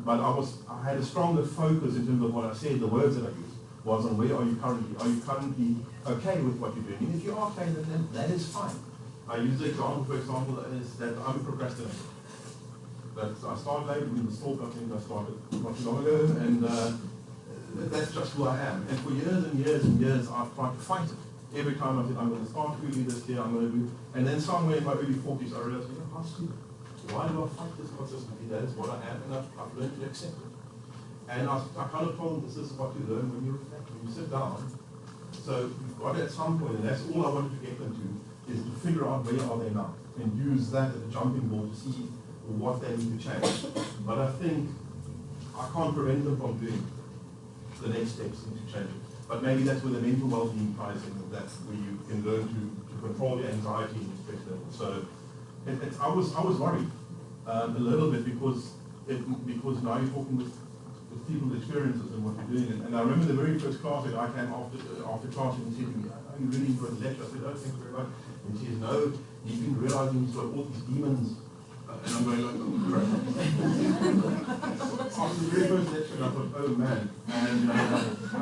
But I had a stronger focus in terms of what I said, the words that I used, was on where are you currently? Are you currently okay with what you're doing? And if you are okay, then that is fine. I use the example, for example, is that I'm a procrastinator. But I started late in the stalk, I think I started not too long ago, and that's just who I am. And for years and years and years, I've tried to fight it. Every time I said, I'm going to start early this year, I'm going to do, and then somewhere in my early 40s, I realized, how stupid. Why do I fight this consistently? That is what I am, and I've learned to accept it. And I kind of told them, this is what you learn when you reflect, when you sit down. So you've got it at some point, and that's all I wanted to get them to, is to figure out where are they now, and use that as a jumping board to see what they need to change. But I think I can't prevent them from doing the next steps into change it. But maybe that's where the mental well-being ties in, that's where you can learn to control your anxiety and your stress level. So I was worried a little bit because now you're talking with people's experiences and what you're doing. And I remember the very first class that I came after class, and he said to me, "Are you really enjoyed the lecture?" I said, "Oh, thank you very much." And he says, "No, you've been realizing he's got all these demons." And I'm going like, "Oh, crap." After the very first lecture, I thought, "Oh man," and I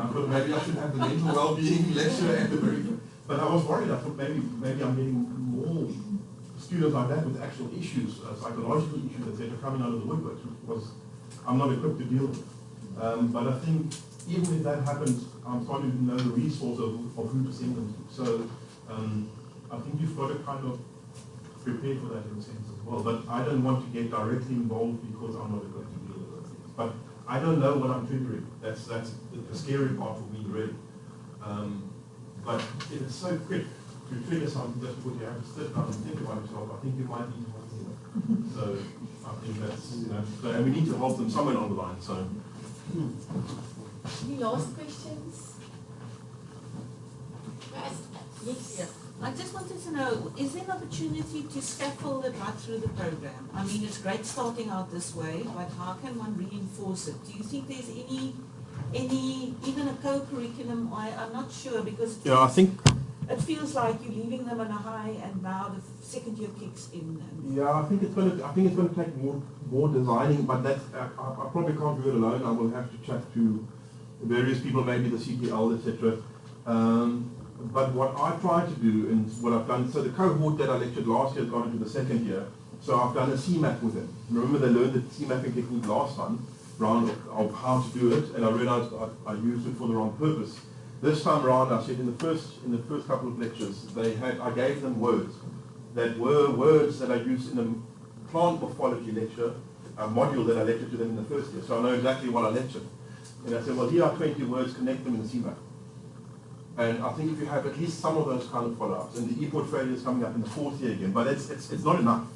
thought maybe I should have the mental well-being lecture at the very. But I was worried. I thought maybe I'm getting more students like that with actual issues, psychological issues, etc., coming out of the woodwork, which was I'm not equipped to deal with. But I think even if that happens, I'm starting to know the resource of who to send them to. So I think you've got to kind of prepare for that in a sense as well. But I don't want to get directly involved because I'm not equipped to deal with those things. But I don't know what I'm triggering. That's the scary part for me, really. But if it's so quick to trigger something just because you have to sit down and think about yourself, I think you might need to help them. So I think that's, so, and we need to help them somewhere along the line. So. Any last questions? Yes. Yeah. I just wanted to know, is there an opportunity to scaffold it right through the program? I mean, it's great starting out this way, but how can one reinforce it? Do you think there's any even a co-curriculum? I'm not sure, because I think it feels like you're leaving them on a high, and now the second year kicks in. I think it's going to take more designing, but that's I probably can't do it alone. I will have to chat to various people, maybe the CTL, etc. But what I try to do, and what I've done, so the cohort that I lectured last year has gone into the second year, so I've done a CMAP with them. Remember, they learned the CMAPing technique last time round of how to do it, and I realized I used it for the wrong purpose. This time around, I said in the first couple of lectures, I gave them words that were words that I used in a plant morphology lecture, a module that I lectured to them in the first year. So I know exactly what I lectured. And I said, well, here are 20 words, connect them in the CMAP. And I think if you have at least some of those kind of follow-ups, and the e-portfolio is coming up in the fourth year again, but it's not enough.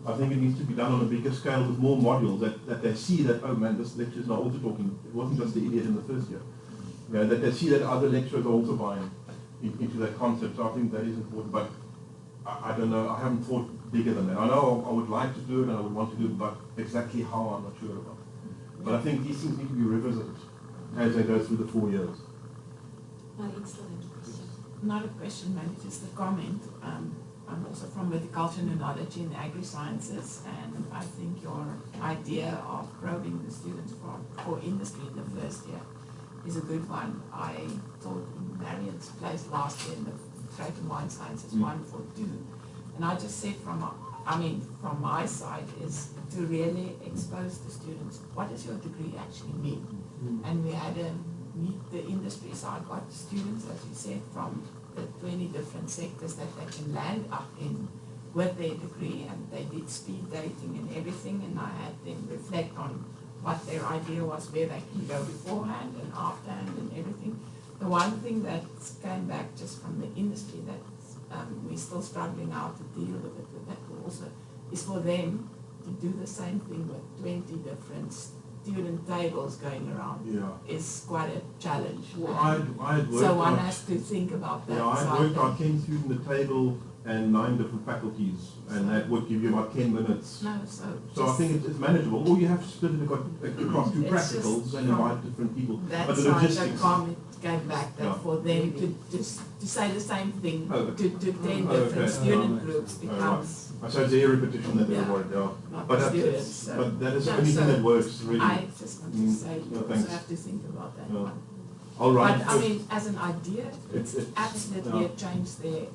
I think it needs to be done on a bigger scale with more modules that they see that, oh man, this lecture is not also talking, it wasn't just the idiot in the first year. That they see that other lecturers are also buying into that concept. So I think that is important, but I don't know, I haven't thought bigger than that. I know I would like to do it and I would want to do it, but exactly how, I'm not sure about. But I think these things need to be revisited as they go through the 4 years. Not a question, maybe just a comment. I'm also from viticulture and enology and agri-sciences, and I think your idea of probing the students for industry in the first year is a good one. I taught in Marion's place last year in the trade and wine sciences 142, and I just said from my side is to really expose the students, what does your degree actually mean? And we had a meet the industry, so I got students, as you said, from the 20 different sectors that they can land up in with their degree, and they did speed dating and everything, and I had them reflect on what their idea was, where they can go beforehand and afterhand and everything. The one thing that came back just from the industry that we're still struggling out to deal with it, with that also, is for them to do the same thing with 20 different student tables going around is quite a challenge. Well, I had worked so one out, has to think about that. I had worked out 10 student the table and 9 different faculties, and that would give you about 10 minutes. No, So I think it's manageable. Or you have to split it across 2 It's practicals just and invite different people. that But the side, the logistics. comment came back that Yeah. for them to say the same thing Oh, to 10 okay. different student Oh, groups becomes So it's a repetition that they Yeah. avoid, yeah. not But, the that, students. So but that is the No, only thing so that works, really. I just want to say you No, also thanks. have to think about that Yeah. one. All right. But I mean, as an idea, it's It's- absolutely yeah. a change their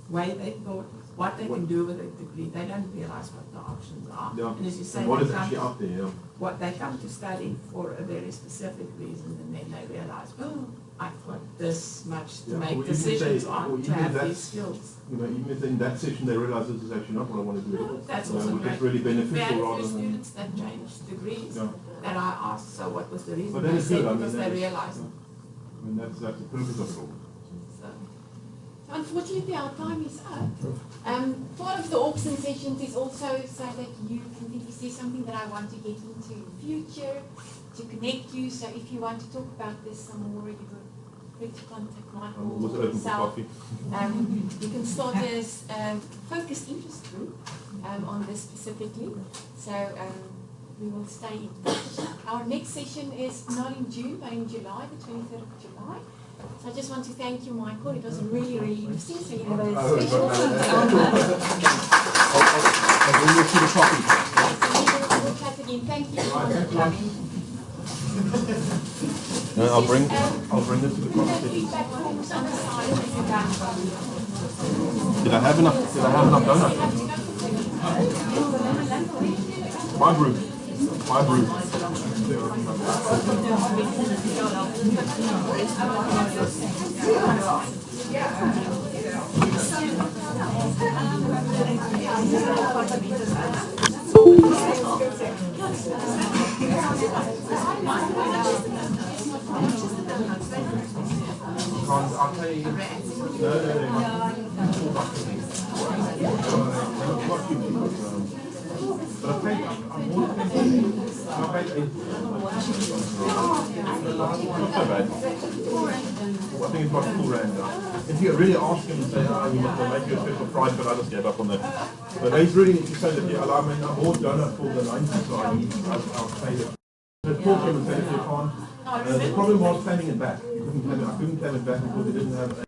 way they thought, what they can do with a degree. They don't realize what the options are. Yeah. And as you say, And what they is come actually out there, yeah. what they come to study for a very specific reason, and then they realize, oh, I've got this much to Yeah, or make even decisions say- or on to even have that's- these skills. You know, even if in that session they realize this is actually not what I want to do. No, that's You know, also which great. is really We had beneficial a rather few than. students that changed degrees Yeah. that I asked, so what was the reason? But that They is said good. I mean, because that they is- realized. yeah. I mean, that's the purpose of it all. So. Unfortunately, our time is up. Part of the Auxin sessions is also so that you can think, is there something that I want to get into in the future, to connect you. So if you want to talk about this some more, you're free to contact I'm Michael always or open for myself. coffee. You can start this focused interest group on this specifically. So we will stay in touch. Our next session is not in June, but in July, the 23rd of July. So I just want to thank you, Michael. It was really, really interesting. So you have a special I'll bring you to the coffee. We'll chat again. Thank you for coming. No, I'll bring it to the Put that coffee. feedback forms on the side if you can. Did I have enough? Did I have enough donuts? My brew. My brew. I'll tell you. But I think I'm more thinking. I paid 8. Not so bad. I think it's about £4 now. If you really ask him and say, oh, you must make you a special price, but I just gave up on that. But he's really, if you say that, yeah, I mean, I bought donut for the 90, so I'll pay it. So talk to him and say, if you can't. The problem was claiming it back. I couldn't claim it back because they didn't have